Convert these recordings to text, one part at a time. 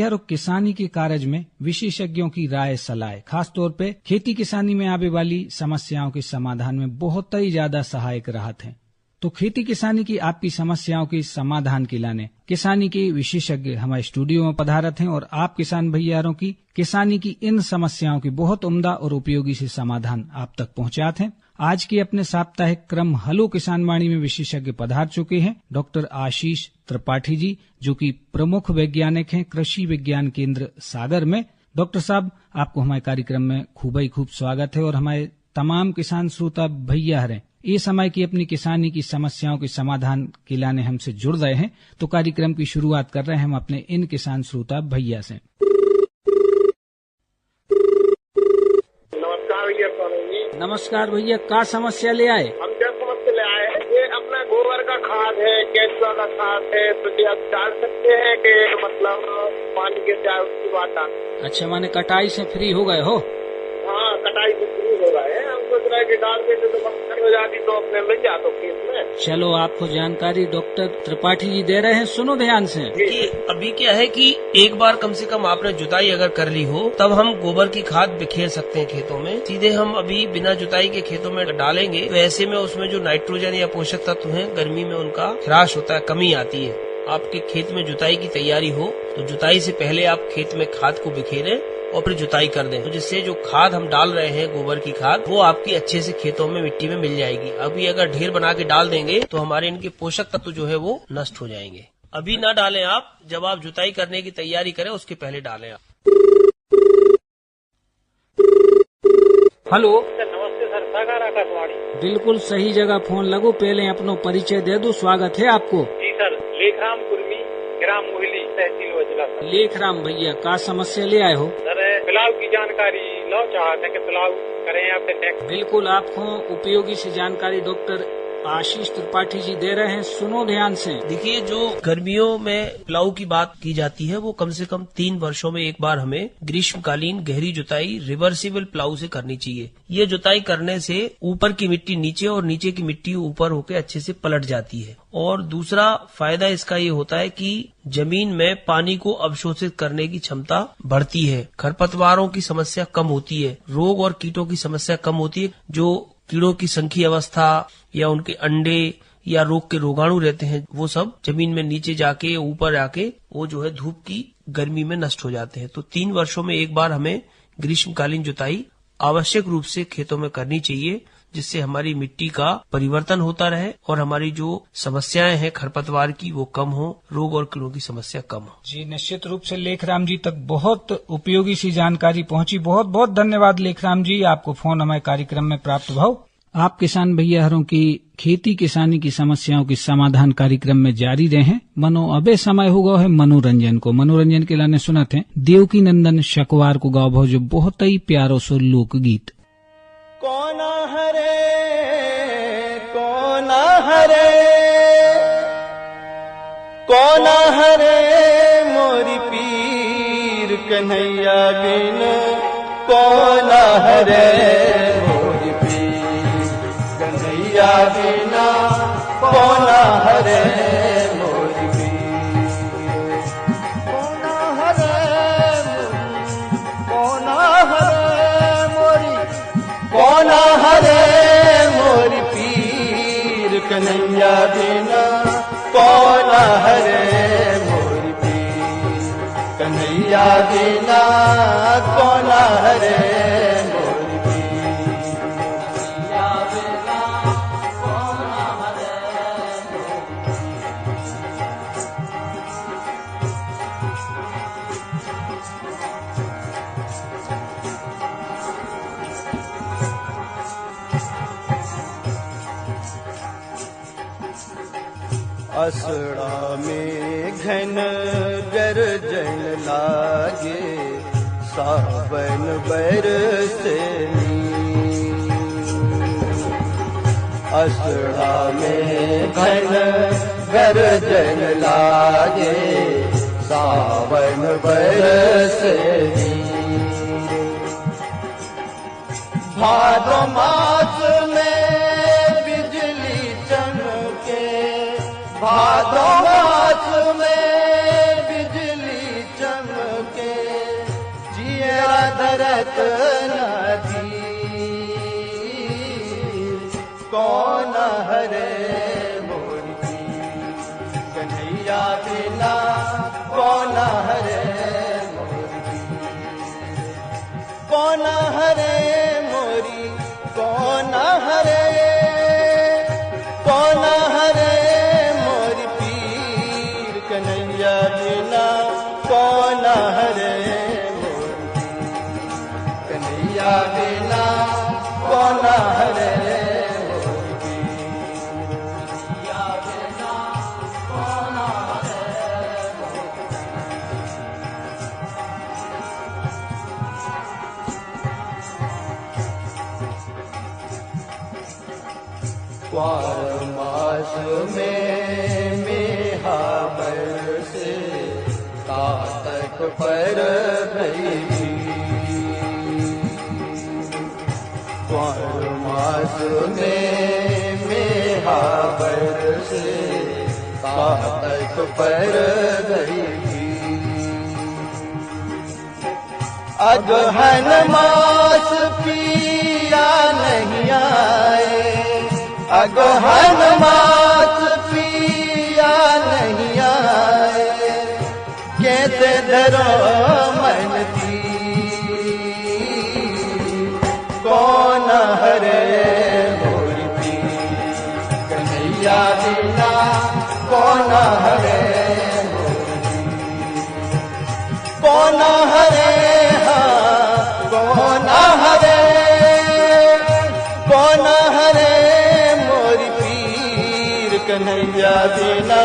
खेतिहर और किसानी के कार्य में विशेषज्ञों की राय सलाह खासतौर पे खेती किसानी में आने वाली समस्याओं के समाधान में बहुत ही ज्यादा सहायक रहते हैं। तो खेती किसानी की आपकी समस्याओं के समाधान के लाने किसानी के विशेषज्ञ हमारे स्टूडियो में पधारत हैं और आप किसान भैयारों की किसानी की इन समस्याओं की बहुत उम्दा और उपयोगी से समाधान आप तक पहुंचाते हैं। आज के अपने साप्ताहिक क्रम हेलो किसान वाणी में विशेषज्ञ पधार चुके हैं डॉक्टर आशीष त्रिपाठी जी, जो कि प्रमुख वैज्ञानिक हैं कृषि विज्ञान केंद्र सागर में। डॉक्टर साहब, आपको हमारे कार्यक्रम में खूब स्वागत है और हमारे तमाम किसान श्रोता भैया हैं ये समय की अपनी किसानी की समस्याओं के समाधान के लाने हमसे जुड़ रहे हैं, तो कार्यक्रम की शुरुआत कर रहे हैं हम अपने इन किसान श्रोता भैया से। नमस्कार भैया, क्या समस्या ले आए? हम क्या समस्या ले आए हैं? ये अपना गोबर का खाद है, केचुआ का खाद है, तो ये आप डाल सकते हैं कि मतलब पानी के जाए उसकी बात डाल। अच्छा, माने कटाई से फ्री हो गए हो? हाँ, कटाई से फ्री हो गए हैं। हम सोच रहे हैं कि डाल देते तो मक्खन हो जाती तो अपने मिल जाता खेत में। चलो, आपको जानकारी डॉक्टर त्रिपाठी जी दे रहे हैं, सुनो ध्यान से। देखिए, अभी क्या है कि एक बार कम से कम आपने जुताई अगर कर ली हो तब हम गोबर की खाद बिखेर सकते हैं खेतों में। सीधे हम अभी बिना जुताई के खेतों में डालेंगे तो ऐसे में उसमें जो नाइट्रोजन या पोषक तत्व हैं गर्मी में उनका ह्रास होता है, कमी आती है। आपके खेत में जुताई की तैयारी हो तो जुताई से पहले आप खेत में खाद को बिखेरें और फिर जुताई कर दें, तो जिससे जो खाद हम डाल रहे हैं गोबर की खाद वो आपकी अच्छे से खेतों में मिट्टी में मिल जाएगी। अभी अगर ढेर बना के डाल देंगे तो हमारे इनके पोषक तत्व जो है वो नष्ट हो जाएंगे। अभी ना डालें आप, जब आप जुताई करने की तैयारी करें उसके पहले डालें आप। हेलो, नमस्ते सर, सागर आकाशवाणी। बिल्कुल सही जगह फोन लगो। पहले अपनो परिचय दे दो, स्वागत है आपको। जी सर, लेखराम कुर्मी, ग्राम मोहिली, तहसील व जिला। लेखराम भैया, का समस्या ले आए हो? सर, पुलाव की जानकारी लो चाहते हैं कि पुलाव करें या फिर बिल्कुल, आपको उपयोगी से जानकारी डॉक्टर आशीष त्रिपाठी जी दे रहे हैं, सुनो ध्यान से। देखिए, जो गर्मियों में प्लाऊ की बात की जाती है वो कम से कम 3 वर्षों में एक बार हमें ग्रीष्मकालीन गहरी जुताई रिवर्सिबल प्लाऊ से करनी चाहिए। ये जुताई करने से ऊपर की मिट्टी नीचे और नीचे की मिट्टी ऊपर होकर अच्छे से पलट जाती है। और दूसरा फायदा इसका ये होता है कि जमीन में पानी को अवशोषित करने की क्षमता बढ़ती है, खरपतवारों की समस्या कम होती है, रोग और कीटों की समस्या कम होती है। जो कीड़ों की संख्या अवस्था या उनके अंडे या रोग के रोगाणु रहते हैं वो सब जमीन में नीचे जाके ऊपर आके वो जो है धूप की गर्मी में नष्ट हो जाते हैं। तो 3 वर्षों में एक बार हमें ग्रीष्मकालीन जुताई आवश्यक रूप से खेतों में करनी चाहिए, जिससे हमारी मिट्टी का परिवर्तन होता रहे और हमारी जो समस्याएं हैं खरपतवार की वो कम हो, रोग और कीड़ों की समस्या कम हो। जी, निश्चित रूप से लेखराम जी तक बहुत उपयोगी सी जानकारी पहुंची। बहुत बहुत धन्यवाद लेखराम जी, आपको फोन हमारे कार्यक्रम में प्राप्त भाव। आप किसान भैयारों की खेती किसानी की समस्याओं के समाधान कार्यक्रम में जारी रहे हैं। मनो अबे समय हो गया है मनोरंजन को। मनोरंजन के लाने सुनते हैं देवकी नंदन शकवार को गाँव भाव जो बहुत ही प्यारो सो लोकगीत। कोना हरे कोना हरे कोना हरे मोरी पीर कन्हैया बिन कोना हरे मोरी पीर कन्हैया बिना कोना हरे मोरी पीर कोना हरे कोना हरे मोरी कोना हरे मोरी पीर कन्हैया बिना कोना हरे मोरी पीर कन्हैया बिना कोना हरे मोरी पीर कन्हैया बिना कोना हरे असड़ा में घन गरजन लागे सावन बरसे असड़ा में घन गरजन लागे सावन बरसे भादो मास में बिजली चमके भादो मास में बिजली चमके धीर, कौन हरे मोरी पीर, कन्हैया बिना कौन हरे मोरी पीर, कौन हरे मोरी, कौन हरे, कौन हरे मोरी पीर, कन्हैया बिना कौन हरे मोरी पीर, कन्हैया बिना कौन हरे मोरी पीर, कन्हैया बिना कौन हरे मोरी पीर। क्वार मास में मेहा बरसे, कातक पर गई थी, क्वार मास में मेहा बरसे, कातक पर गई थी, अगहन मास पिया नहीं आए, अगहन मास पिया नहीं आए, कैसे धरो मन तीर, कौन हरे मोरी पीर, कन्हैया बिना कौन हरे मोरी पीर, कौन हरे, हाँ कौन हरे, कौन हरे मोरी पीर, कन्हैया बिना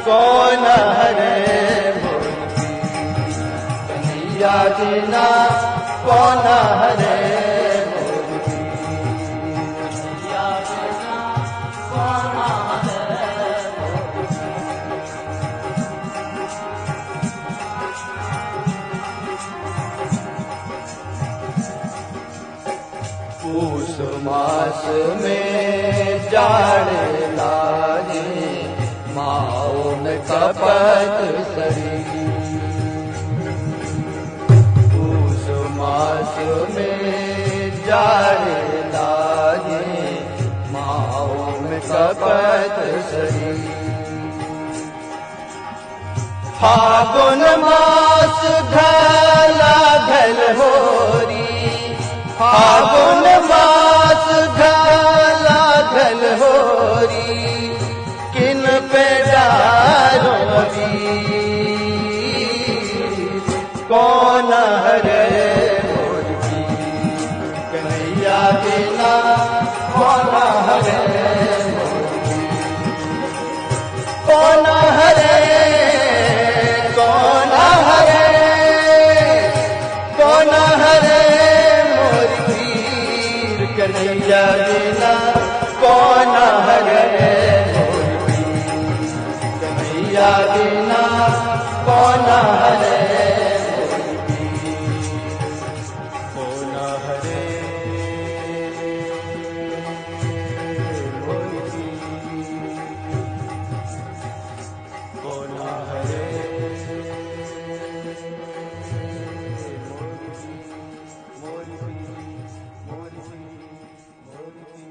कौन हरे मोरी पीर, कन्हैया बिना कौन हरे मोरी पीर, कन्हैया बिना कौन हरे मोरी पीर। पूस मास में जाड़ लागे, माओ में कपट सरी, पूस मास में जाड़ लागे, माओ में कपट सरी, फागुन मास घला घल होरी, फागुन मास घला घल होरी, किन पे डारो वीर, कौन हरे मोरी पीर, कन्हैया बिना कौन हरे मोरी पीर, कौन हरे, कौन हरे, कौन हरे मोरी पीर, कन्हैया बिना कौन हरे मोरी पीर, कन्हैया बिना कौन हरे मोरी पीर, कौन हरे मोरी पीर, कौन हरे मोरी पीर, मोरी पीर, मोरी पीर।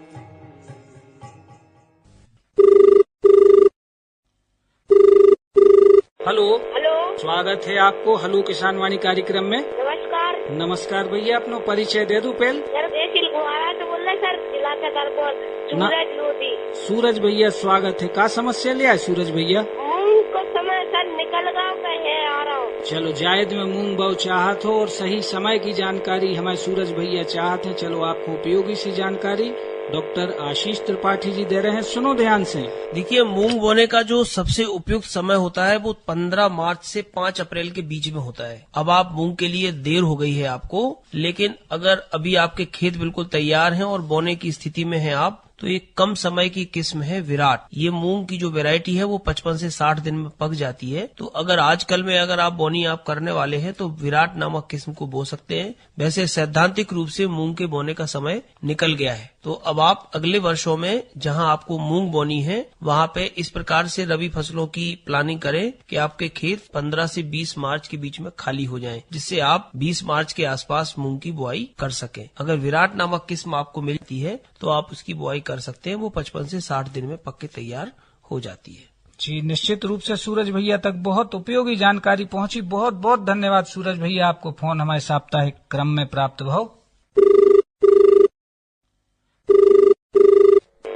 हेलो, हेलो, स्वागत है आपको हेलो किसान वाणी कार्यक्रम में। नमस्कार। नमस्कार भैया, अपनो परिचय दे दूं पहले। सर तहसील कुमारा से बोल रहे सर, जिला छतरपुर, सूरज लोधी। सूरज भैया स्वागत है। का समस्या ले आए सूरज भैया? मूंग को समय सर निकल गया, है आ रहा हूँ। चलो जायद में मूंग बहु चाहत हो और सही समय की जानकारी हमारे सूरज भैया चाहते हैं। चलो आपको उपयोगी सी जानकारी डॉक्टर आशीष त्रिपाठी जी दे रहे हैं, सुनो ध्यान से। देखिए, मूंग बोने का जो सबसे उपयुक्त समय होता है वो 15 मार्च से 5 अप्रैल के बीच में होता है। अब आप मूंग के लिए देर हो गई है आपको, लेकिन अगर अभी आपके खेत बिल्कुल तैयार हैं और बोने की स्थिति में हैं आप, तो एक कम समय की किस्म है विराट। ये मूंग की जो वैरायटी है वो 55 से 60 दिन में पक जाती है। तो अगर आजकल में अगर आप बोनी आप करने वाले हैं तो विराट नामक किस्म को बो सकते हैं। वैसे सैद्धांतिक रूप से मूंग के बोने का समय निकल गया है। तो अब आप अगले वर्षों में जहां आपको मूंग बोनी है वहां पे इस प्रकार से रबी फसलों की प्लानिंग करें कि आपके खेत 15 से 20 मार्च के बीच में खाली हो जाएं, जिससे आप 20 मार्च के आसपास मूंग की बुआई कर सकें। अगर विराट नामक किस्म आपको मिलती है तो आप उसकी बुआई कर सकते हैं, वो 55 से 60 दिन में पक्के तैयार हो जाती है। जी, निश्चित रूप से सूरज भैया तक बहुत उपयोगी जानकारी पहुंची। बहुत बहुत धन्यवाद सूरज भैया, आपको फोन हमारे साप्ताहिक क्रम में प्राप्त हो।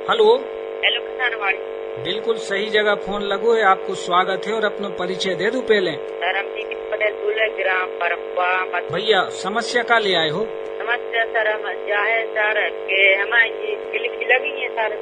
Hello hello Kisanwadi. बिल्कुल सही जगह फोन लगो है, आपको स्वागत है और अपना परिचय दे दूं पहले। सर हम जी पटेल बोले ग्राम परम्पा। भैया समस्या का ले आए हो? समस्या सर हम क्या है सर के हमारी गिलकी लगी है सर,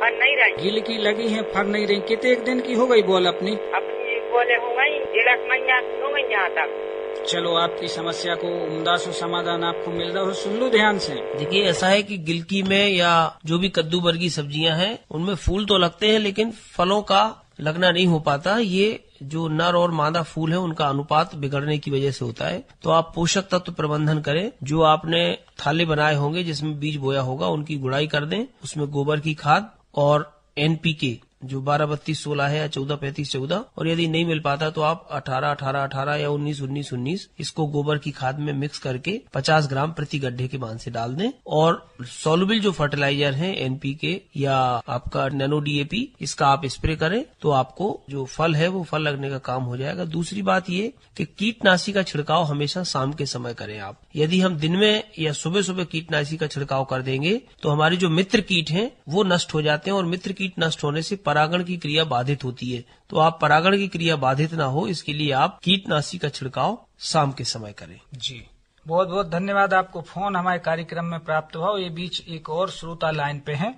फल नहीं रही। गिलकी लगी है, फर नहीं रही। कितने एक दिन की हो गई बॉल अपनी? अपनी बोले हो गई 1.5 महीना 2 महीना तक। चलो आपकी समस्या को उम्दा से समाधान आपको मिल रहा हो, सुन लो ध्यान से। देखिए ऐसा है कि गिलकी में या जो भी कद्दू वर्गीय सब्जियां हैं उनमें फूल तो लगते हैं लेकिन फलों का लगना नहीं हो पाता। ये जो नर और मादा फूल है उनका अनुपात बिगड़ने की वजह से होता है। तो आप पोषक तत्व प्रबंधन करें, जो आपने थाले बनाए होंगे जिसमें बीज बोया होगा उनकी गुड़ाई कर दें, उसमें गोबर की खाद और NPK जो 12-32-16 है या 14-35-14, और यदि नहीं मिल पाता तो आप 18-18-18 या 19-19-19 इसको गोबर की खाद में मिक्स करके 50 ग्राम प्रति गड्ढे के मान से डाल दें। और सॉल्युबल जो फर्टिलाइजर है NPK या आपका नैनो DAP, इसका आप स्प्रे करें तो आपको जो फल है वो फल लगने का काम हो जाएगा। दूसरी बात ये कि कीटनाशी का छिड़काव हमेशा शाम के समय करें आप। यदि हम दिन में या सुबह सुबह कीटनाशी का छिड़काव कर देंगे तो हमारे जो मित्र कीट हैं वो नष्ट हो जाते हैं, और मित्र कीट नष्ट होने से परागण की क्रिया बाधित होती है। तो आप परागण की क्रिया बाधित ना हो इसके लिए आप कीटनाशी का छिड़काव शाम के समय करें। जी बहुत बहुत धन्यवाद, आपको फोन हमारे कार्यक्रम में प्राप्त हुआ। ये बीच एक और श्रोता लाइन पे हैं।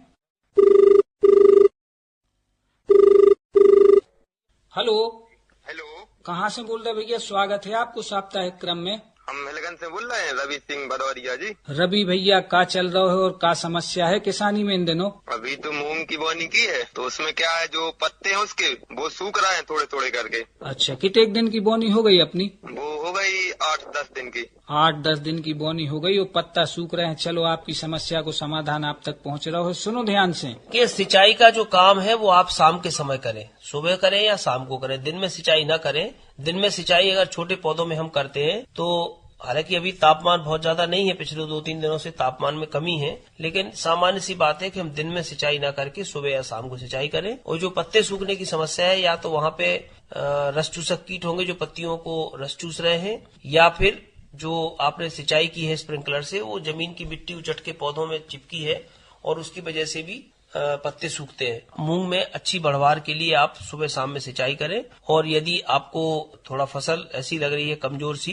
हेलो हेलो, कहाँ से बोल रहे भैया? स्वागत है आपको साप्ताहिक क्रम में। हम मेलगंज से बोल रहे हैं, रवि सिंह भदौरिया जी। रवि भैया का चल रहा है और का समस्या है किसानी में इन दिनों? अभी तो मूंग की बोनी की है तो उसमें क्या है, जो पत्ते हैं उसके वो सूख रहे हैं थोड़े थोड़े करके। अच्छा, कितने दिन की बोनी हो गई अपनी? वो हो गई 8-10 दिन की। 8-10 दिन की बोनी हो गई और पत्ता सूख रहे हैं। चलो आपकी समस्या को समाधान आप तक पहुंच रहा हो, सुनो ध्यान से। कि सिंचाई का जो काम है वो आप शाम के समय करें, सुबह करें या शाम को करें, दिन में सिंचाई न करें। दिन में सिंचाई अगर छोटे पौधों में हम करते हैं तो हालांकि अभी तापमान बहुत ज्यादा नहीं है, पिछले 2-3 दिनों से तापमान में कमी है, लेकिन सामान्य सी बात है कि हम दिन में सिंचाई ना करके सुबह या शाम को सिंचाई करें। और जो पत्ते सूखने की समस्या है, या तो वहाँ पे रस चूसक कीट होंगे जो पत्तियों को रस चूस रहे हैं, या फिर जो आपने सिंचाई की है स्प्रिंकलर से वो जमीन की मिट्टी उचट के पौधों में चिपकी है और उसकी वजह से भी पत्ते सूखते हैं। मूंग में अच्छी बढ़वार के लिए आप सुबह शाम में सिंचाई करें। और यदि आपको थोड़ा फसल ऐसी लग रही है कमजोर सी,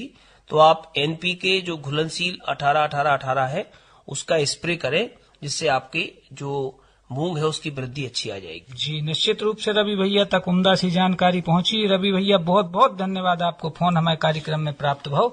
तो आप NPK जो घुलनशील 18-18-18 है उसका स्प्रे करें, जिससे आपकी जो मूंग है उसकी वृद्धि अच्छी आ जाएगी। जी निश्चित रूप से रवि भैया तक उम्दा सी जानकारी पहुंची। रवि भैया बहुत बहुत धन्यवाद, आपको फोन हमारे कार्यक्रम में प्राप्त हो।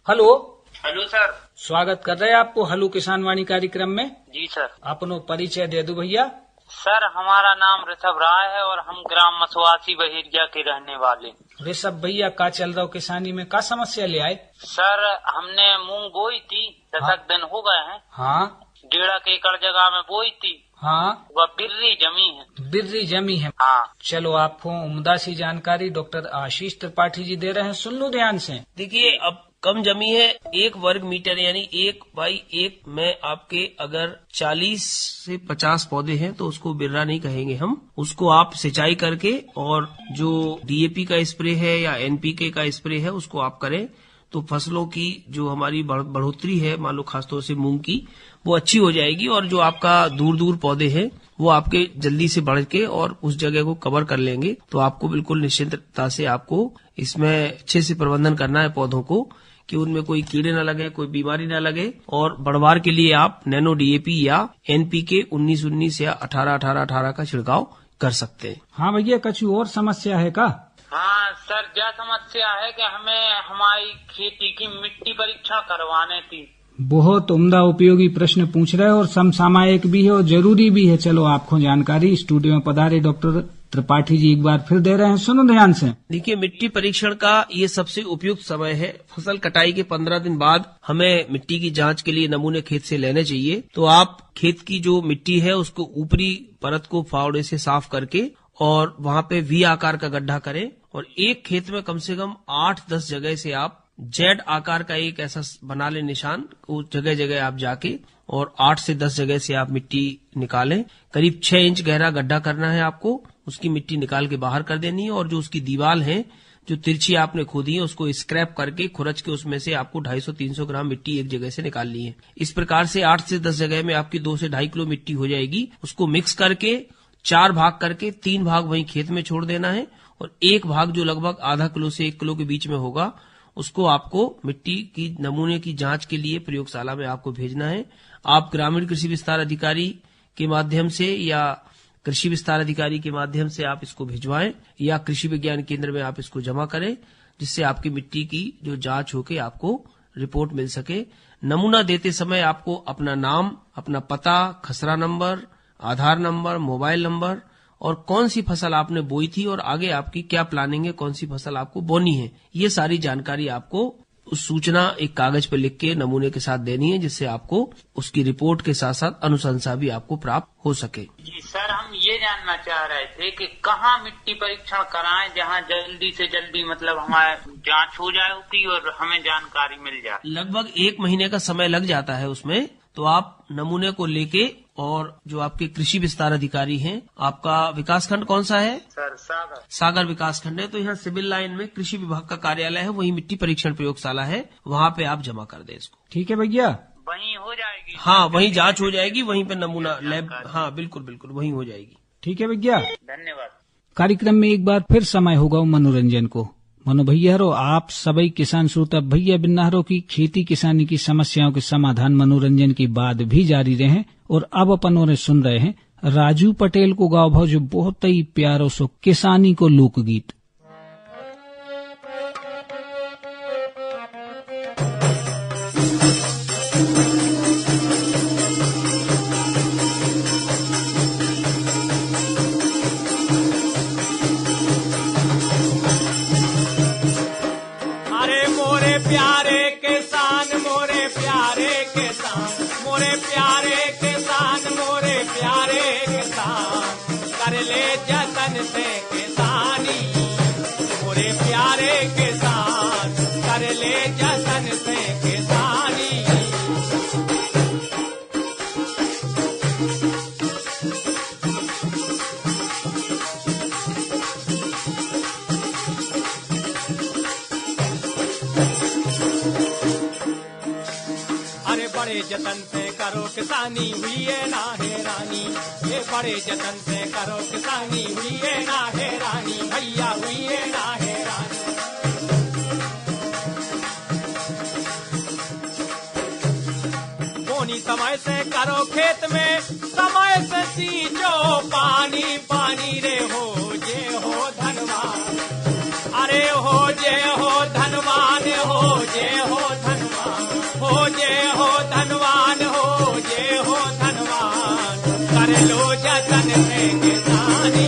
Hello hello sir. स्वागत कर रहे हैं आपको हेलो किसानवाणी कार्यक्रम में। जी सर। अपनो परिचय दे दो भैया। सर हमारा नाम ऋषभ राय है और हम ग्राम मसवासी बहिरिया के रहने वाले। ऋषभ भैया का चल रहा हो किसानी में, का समस्या ले आए? सर हमने मूंग बोई थी, 10 दिन हो गए हैं। हाँ 1.5 एकड़ जगह में बोई थी। हाँ वह बिर्री जमी है। बिर्री जमी है। हाँ। चलो आपको उम्दा सी जानकारी डॉक्टर आशीष त्रिपाठी जी दे रहे हैं, सुन लो ध्यान से। देखिए अब कम जमी है, 1 वर्ग मीटर यानी 1x1 में आपके अगर 40 से 50 पौधे हैं तो उसको बिर्रा नहीं कहेंगे हम। उसको आप सिंचाई करके और जो DAP का स्प्रे है या NPK का स्प्रे है उसको आप करें तो फसलों की जो हमारी बढ़ोतरी है, मान लो खासतौर से मूंग की, वो अच्छी हो जाएगी। और जो आपका दूर दूर पौधे हैं वो आपके जल्दी से बढ़ के और उस जगह को कवर कर लेंगे। तो आपको बिल्कुल निश्चिंतता से आपको इसमें अच्छे से प्रबंधन करना है पौधों को, कि उनमें कोई कीड़े न लगे, कोई बीमारी न लगे। और बढ़वार के लिए आप नैनो DAP या NPK 19-19 या 18-18-18 का छिड़काव कर सकते हैं। हाँ भैया, कछु और समस्या है का? हाँ सर, क्या समस्या है कि हमें हमारी खेती की मिट्टी परीक्षण करवाने थी। बहुत उम्दा उपयोगी प्रश्न पूछ रहे हो और समसामयिक भी है और जरूरी भी है। चलो आपको जानकारी, स्टूडियो में पधारे डॉक्टर त्रिपाठी जी एक बार फिर दे रहे हैं, सुनो ध्यान से। देखिए, मिट्टी परीक्षण का ये सबसे उपयुक्त समय है। फसल कटाई के 15 दिन बाद हमें मिट्टी की जांच के लिए नमूने खेत से लेने चाहिए। तो आप खेत की जो मिट्टी है उसको ऊपरी परत को फावड़े से साफ करके और वहां पे वी आकार का गड्ढा करें और एक खेत में कम से कम 8-10 जगह से आप जेड आकार का एक ऐसा बना ले निशान, वो जगह जगह आप जाके और 8 से 10 जगह से आप मिट्टी निकालें। करीब 6 इंच गहरा गड्ढा करना है आपको, उसकी मिट्टी निकाल के बाहर कर देनी है और जो उसकी दीवार है जो तिरछी आपने खोदी है उसको स्क्रैप करके खुरच के उसमें से आपको 250-300 ग्राम मिट्टी एक जगह से निकालनी है। इस प्रकार से 8 से 10 जगह में आपकी 2 से 2.5 किलो मिट्टी हो जाएगी। उसको मिक्स करके 4 भाग करके 3 भाग वहीं खेत में छोड़ देना है और एक भाग जो लगभग आधा किलो से 1 किलो के बीच में होगा उसको आपको मिट्टी की नमूने की जांच के लिए प्रयोगशाला में आपको भेजना है। आप ग्रामीण कृषि विस्तार अधिकारी के माध्यम से या कृषि विस्तार अधिकारी के माध्यम से आप इसको भिजवाएं या कृषि विज्ञान केंद्र में आप इसको जमा करें, जिससे आपकी मिट्टी की जो जांच होके आपको रिपोर्ट मिल सके। नमूना देते समय आपको अपना नाम, अपना पता, खसरा नंबर, आधार नंबर, मोबाइल नंबर और कौन सी फसल आपने बोई थी और आगे आपकी क्या प्लानिंग है, कौन सी फसल आपको बोनी है, ये सारी जानकारी आपको उस सूचना एक कागज पर लिख के नमूने के साथ देनी है, जिससे आपको उसकी रिपोर्ट के साथ साथ अनुशंसा भी आपको प्राप्त हो सके। जी सर, हम ये जानना चाह रहे थे कि कहाँ मिट्टी परीक्षण कराएं जहाँ जल्दी से जल्दी मतलब हमारे जांच हो जाए उसकी और हमें जानकारी मिल जाए। लगभग 1 महीने का समय लग जाता है उसमें। तो आप नमूने को लेके और जो आपके कृषि विस्तार अधिकारी हैं, आपका विकासखंड कौन सा है? सर सागर विकासखंड है। तो यहाँ सिविल लाइन में कृषि विभाग का कार्यालय है, वही मिट्टी परीक्षण प्रयोगशाला है, वहाँ पे आप जमा कर दें इसको। ठीक है भैया, वहीं हो जाएगी? हाँ, वहीं जांच हो जाएगी, वहीं पे नमूना लैब, हाँ बिल्कुल बिल्कुल वहीं हो जाएगी। ठीक है भैया, धन्यवाद। कार्यक्रम में एक बार फिर समय होगा मनोरंजन को। मनो भैयारो, आप सभी किसान श्रोता भैया बिन्नारो की खेती किसानी की समस्याओं के समाधान मनोरंजन के बाद भी जारी रहे और अब अपन और सुन रहे हैं राजू पटेल को गाँव भाव जो बहुत ही प्यारो सो किसानी को लोकगीत। जतन से करो किसानी हुई है ना हैरानी, ये बड़े जतन से करो किसानी हुई है ना हैरानी, भैया हुई है ना हैरानी। बोनी समय से करो खेत में, समय से सींचो पानी पानी रे हो जे हो धनवान, अरे हो जे हो धनवान, हो जे हो धनवान, हो जे हो धनवान, हो जे हो धनवान, कर लो जतन से किसानी।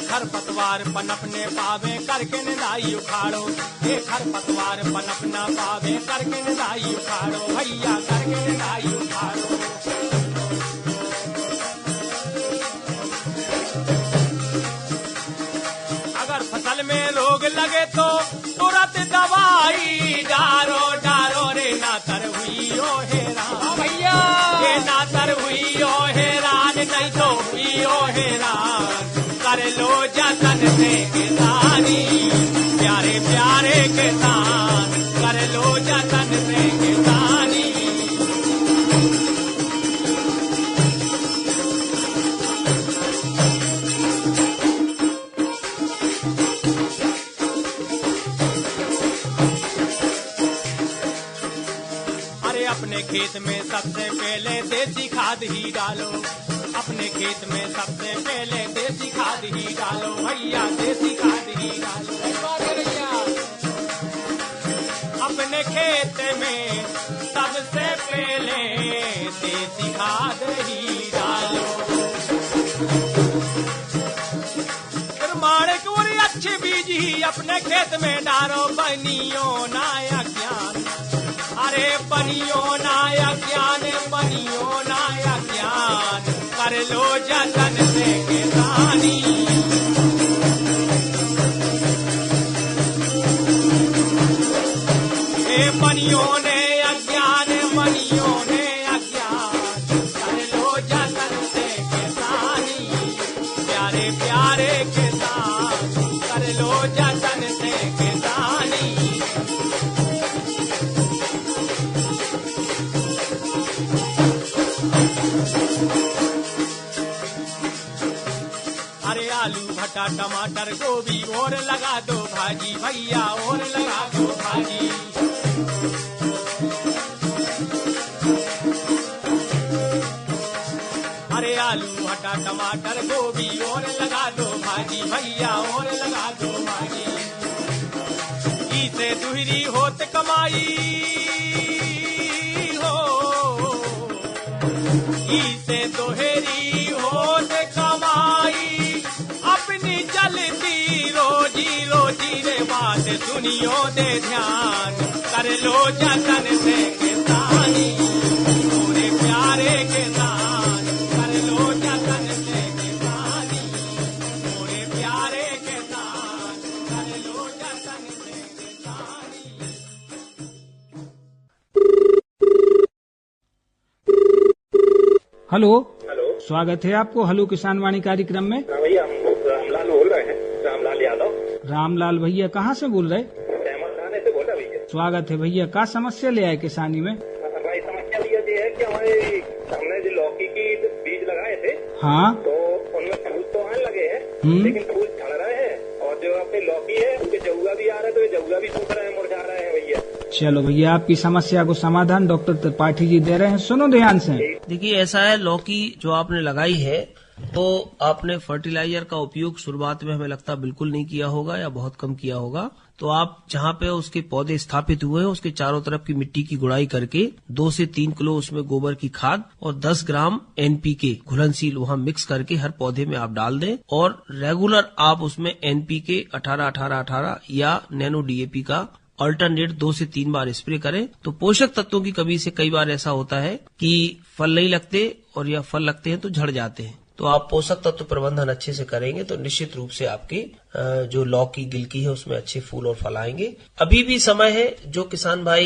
खरपतवार पनपने पावे करके निदाई उखाड़ो, ये खरपतवार पनपना पावे करके निदाई उखाड़ो, भैया करके निदाई उखाड़ो। अगर फसल में रोग लगे तो तुरंत दवाई डारो डारो रे, ना तर हुई ओ हैरान भैया, ये ना तर हुई ओ हैरान, नहीं तो हुई ओ हैरान, कर लो जतन से किसानी, प्यारे प्यारे किसान, कर लो जतन से किसानी। अपने खेत में सबसे पहले देसी खाद ही डालो, अपने खेत में सबसे पहले देसी खाद ही डालो भैया, देसी खाद ही डालो भैया। अपने खेत में सबसे पहले देसी खाद ही डालो। प्रमाणिक और अच्छे बीज ही अपने खेत में डालो, बनियो नाया ज्ञान, अरे बनियो नाया ज्ञान, बनियो नाया ज्ञान, कर लो जतन से किसानी। मनियों ने अज्ञान, मनियों ने अज्ञान, कर लो जतन से किसानी, प्यारे प्यारे किसान, कर लो जतन से किसानी। अरे आलू भट्टा टमाटर गोभी और लगा दो भाजी भैया, और लगा दो भाजी। अरे आलू भट्टा टमाटर गोभी और लगा दो भाजी भैया, और लगा दो भाजी। इसे दुहरी होत कमाई हो, इसे दोहरी होत कमाई, अपनी चलती रोजी रोजी रे बात सुनियो दे ध्यान, कर लो जतन से किसानी, पूरे प्यारे किसान, कर लो जतन से किसानी, पूरे प्यारे किसान, कर लो जतन से किसानी। हेलो, हेलो, स्वागत है आपको हेलो किसान वाणी कार्यक्रम में। हाँ भैया, हम रामलाल बोल रहे हैं, रामलाल यादव। रामलाल भैया कहाँ से बोल रहे? थाने से बोला भैया। स्वागत है भैया, क्या समस्या ले आए किसानी में? भाई समस्या ये है कि हमारे हमने जो लौकी की बीज लगाए थे, हाँ, तो उनमें फूल तो आने लगे हैं, लेकिन फूल झड़ रहे हैं, और जो अपनी लौकी है उनके जऊगा भी आ रहे हैं, तो ये जऊगा भी सूख रहे हैं, मुरझा रहे हैं भैया। चलो भैया, आपकी समस्या को समाधान डॉक्टर त्रिपाठी जी दे रहे हैं, सुनो ध्यान से। देखिए ऐसा है, लौकी जो आपने लगाई है तो आपने फर्टिलाइजर का उपयोग शुरुआत में हमें लगता बिल्कुल नहीं किया होगा या बहुत कम किया होगा। तो आप जहाँ पे उसके पौधे स्थापित हुए हैं उसके चारों तरफ की मिट्टी की गुड़ाई करके 2 से 3 किलो उसमें गोबर की खाद और 10 ग्राम NPK घुलनशील वहाँ मिक्स करके हर पौधे में आप डाल दें, और रेगुलर आप उसमें NPK 18-18-18 या नैनो DAP का अल्टरनेट 2 से 3 बार स्प्रे करें। तो पोषक तत्वों की कमी से कई बार ऐसा होता है कि फल नहीं लगते, और या फल लगते हैं तो झड़ जाते हैं। तो आप पोषक तत्व प्रबंधन अच्छे से करेंगे तो निश्चित रूप से आपकी जो लौकी गिलकी है उसमें अच्छे फूल और फल आएंगे। अभी भी समय है, जो किसान भाई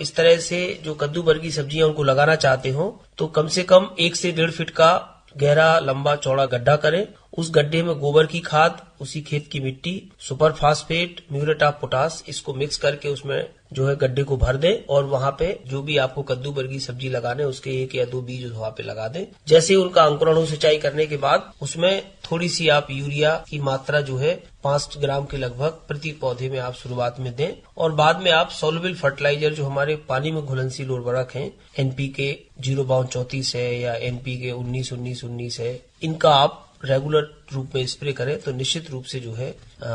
इस तरह से जो कद्दू वर्गीय सब्जियां उनको लगाना चाहते हो तो कम से कम 1 से 1.5 फीट का गहरा लंबा चौड़ा गड्ढा करें। उस गड्ढे में गोबर की खाद, उसी खेत की मिट्टी, super phosphate, muriate of potash, इसको मिक्स करके उसमें जो है गड्ढे को भर दें, और वहां पे जो भी आपको कद्दू वर्गीय सब्जी लगाने उसके 1 या 2 बीज वहां पे लगा दें। जैसे उनका अंकुरण हो सिंचाई करने के बाद उसमें थोड़ी सी आप यूरिया की मात्रा जो है 5 ग्राम के लगभग प्रति पौधे में आप शुरुआत में दें, और बाद में आप सोल्युबल फर्टिलाइजर जो हमारे पानी में घुलनशील उर्वरक हैं, NPK 0-34 है या NPK 19-19-19 है, इनका आप रेगुलर रूप में स्प्रे करें तो निश्चित रूप से जो है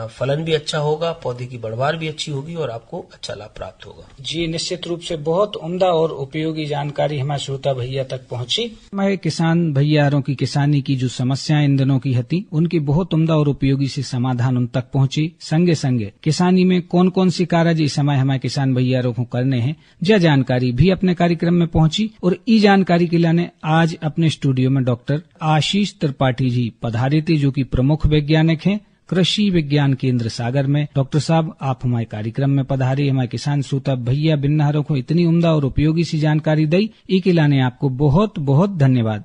फलन भी अच्छा होगा, पौधे की बढ़वार भी अच्छी होगी और आपको अच्छा लाभ प्राप्त होगा। जी, निश्चित रूप से बहुत उम्दा और उपयोगी जानकारी हमारे श्रोता भैया तक पहुंची। मैं किसान भैयारों की किसानी की जो समस्याएं इन दिनों की थी उनकी बहुत उम्दा और उपयोगी से समाधान उन तक पहुंची। संगे संगे किसानी में कौन कौन सी कार्य इस समय हमारे किसान भैयारों को करने हैं, यह जानकारी भी अपने कार्यक्रम में पहुंची। और ई जानकारी के लाने आज अपने स्टूडियो में डॉक्टर आशीष त्रिपाठी जी पधारे थे, जो कि प्रमुख वैज्ञानिक हैं कृषि विज्ञान केंद्र सागर में। डॉक्टर साहब, आप हमारे कार्यक्रम में पधारे, हमारे किसान श्रोता भैया बिन्नारों को इतनी उम्दा और उपयोगी सी जानकारी दी, ई के लाने आपको बहुत बहुत धन्यवाद।